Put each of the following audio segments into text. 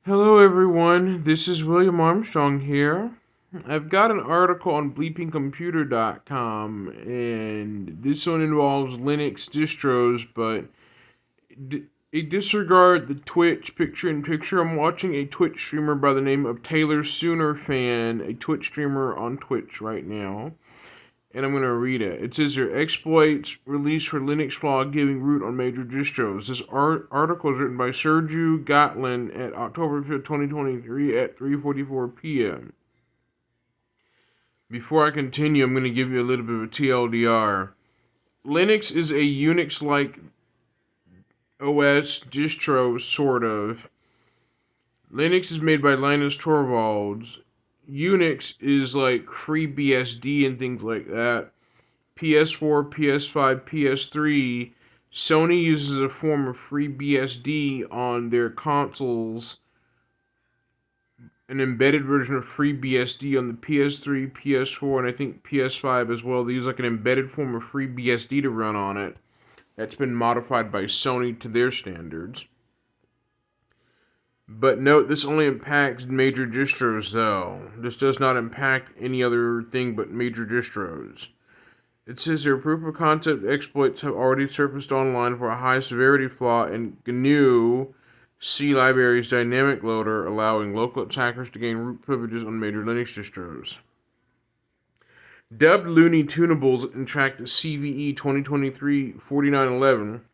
Hello, everyone. This is William Armstrong here. I've got an article on bleepingcomputer.com, and this one involves Linux distros, but disregard the Twitch picture-in-picture. I'm watching a Twitch streamer by the name of Taylor Sooner Fan, a Twitch streamer on Twitch right now. And I'm going to read it. It says here, exploits released for Linux blog giving root on major distros. This article is written by Sergio Gatlin at October 5th, 2023 at 3:44 p.m. Before I continue, I'm going to give you a little bit of a TLDR. Linux is a Unix-like OS distro, sort of. Linux is made by Linus Torvalds. Unix is like FreeBSD and things like that. PS4, PS5, PS3, Sony uses a form of FreeBSD on their consoles, an embedded version of FreeBSD on the PS3, PS4, and I think PS5 as well. They use like an embedded form of FreeBSD to run on it. That's been modified by Sony to their standards. But note, this only impacts major distros, though. This does not impact any other thing but major distros. It says here proof of concept exploits have already surfaced online for a high severity flaw in GNU C library's dynamic loader, allowing local attackers to gain root privileges on major Linux distros. Dubbed looney tuneables and tracked CVE 2023 4911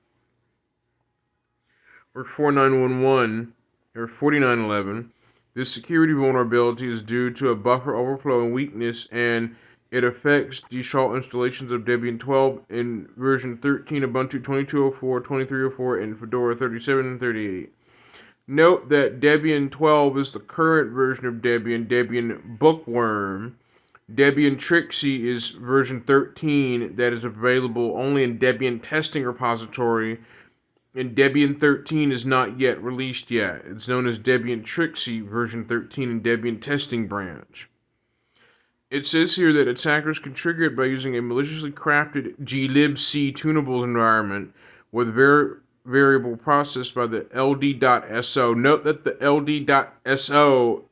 or 4911 or 4911. This security vulnerability is due to a buffer overflow and weakness, and it affects default installations of Debian 12 in version 13, Ubuntu 2204, 2304, and Fedora 37 and 38. Note that Debian 12 is the current version of Debian Bookworm. Debian Trixie is version 13 that is available only in Debian Testing Repository, and Debian 13 is not yet released yet. It's known as Debian Trixie version 13 in Debian Testing Branch. It says here that attackers can trigger it by using a maliciously crafted glibc tunables environment with variable processed by the ld.so. Note that the ld.so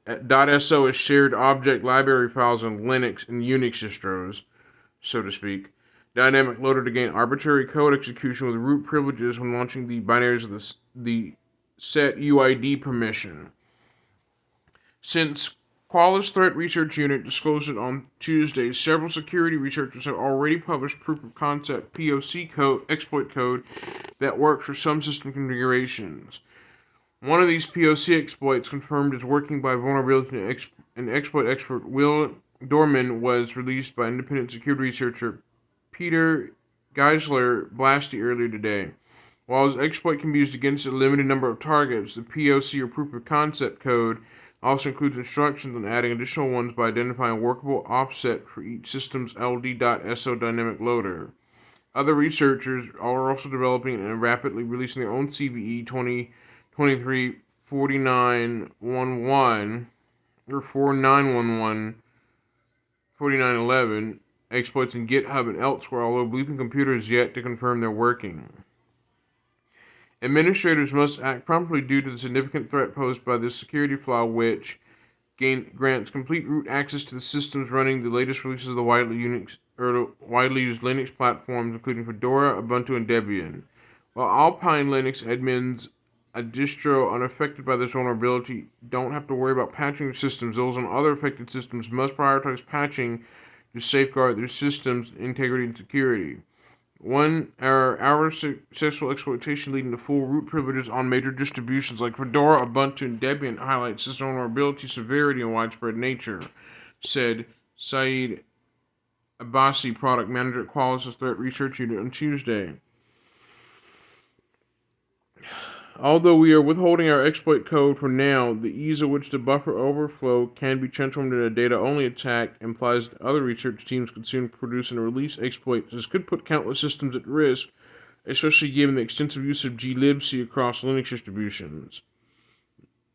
is shared object library files on Linux and Unix distros, so to speak. Dynamic loader to gain arbitrary code execution with root privileges when launching the binaries of the set UID permission. Since Qualys Threat Research Unit disclosed it on Tuesday, several security researchers have already published proof of concept POC code, exploit code that works for some system configurations. One of these POC exploits, confirmed as working by vulnerability and exploit expert Will Dorman, was released by independent security researcher Peter Geisler Blasty earlier today. While his exploit can be used against a limited number of targets, the POC or proof of concept code also includes instructions on adding additional ones by identifying a workable offset for each system's ld.so dynamic loader. Other researchers are also developing and rapidly releasing their own CVE 2023 4911 or 4911 4911 exploits in GitHub and elsewhere, although Bleeping Computer is yet to confirm their working. Administrators must act promptly due to the significant threat posed by this security flaw, which grants complete root access to the systems running the latest releases of the widely used Linux platforms, including Fedora, Ubuntu, and Debian. While Alpine Linux admins, a distro unaffected by this vulnerability, don't have to worry about patching their systems, those on other affected systems must prioritize patching to safeguard their system's integrity and security. Our successful exploitation leading to full root privileges on major distributions like Fedora, Ubuntu, and Debian highlights system vulnerability, severity, and widespread nature, said Saeed Abbasi, product manager at Qualys' Threat Research Unit, on Tuesday. Although we are withholding our exploit code for now, the ease at which the buffer overflow can be transformed into a data-only attack implies that other research teams could soon produce and release exploits. This could put countless systems at risk, especially given the extensive use of glibc across Linux distributions.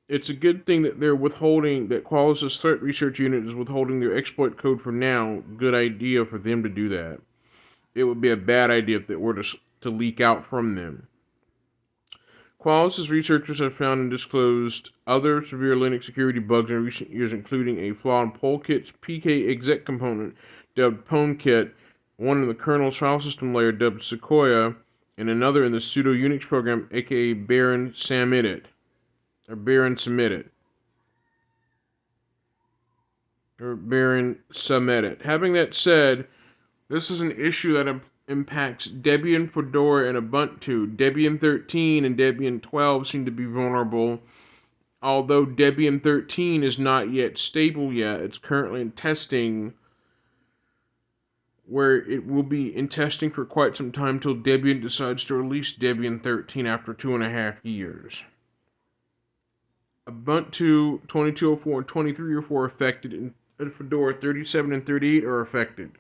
It's a good thing that they're withholding, that Qualys' Threat Research Unit is withholding their exploit code for now. Good idea for them to do that. It would be a bad idea if it were to leak out from them. Qualys' researchers have found and disclosed other severe Linux security bugs in recent years, including a flaw in Polkit's PK exec component, dubbed PwnKit, one in the kernel's file system layer, dubbed Sequoia, and another in the pseudo Unix program, aka Baron Samedit. Baron Submit. Having that said, this is an issue that impacts Debian, Fedora, and Ubuntu. Debian 13 and Debian 12 seem to be vulnerable, although Debian 13 is not yet stable yet. It's currently in testing, where it will be in testing for quite some time till Debian decides to release Debian 13 after 2.5 years. Ubuntu 22.04 and 23.04 are affected, and Fedora 37 and 38 are affected.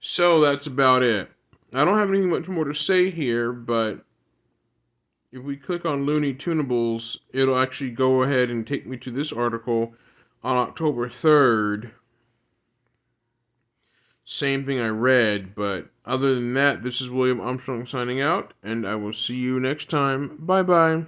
So that's about it. I don't have anything much more to say here, but if we click on Looney Tuneables, it'll actually go ahead and take me to this article on October 3rd. Same thing I read, but other than that, this is William Armstrong signing out, and I will see you next time. Bye-bye.